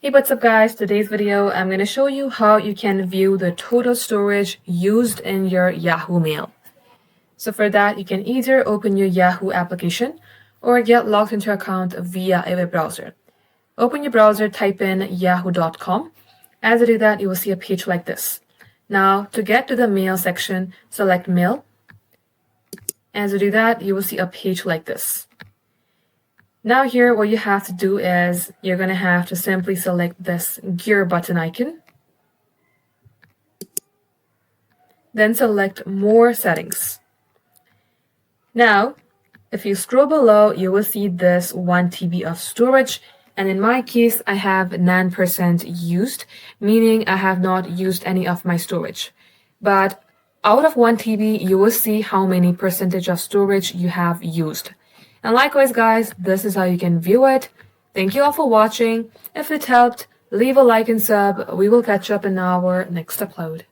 Hey, what's up guys? Today's video, I'm going to show you how you can view the total storage used in your Yahoo Mail. So for that, you can either open your Yahoo application or get logged into your account via a web browser. Open your browser, type in yahoo.com. As you do that, you will see a page like this. Now, to get to the mail section, select mail. As you do that, you will see a page like this. Now here, what you have to do is you're going to have to simply select this gear button icon. Then select more settings. Now, if you scroll below, you will see this 1 TB of storage. And in my case, I have 9% used, meaning I have not used any of my storage. But out of 1 TB, you will see how many percentage of storage you have used. And likewise, guys, this is how you can view it. Thank you all for watching. If it helped, leave a like and sub. We will catch up in our next upload.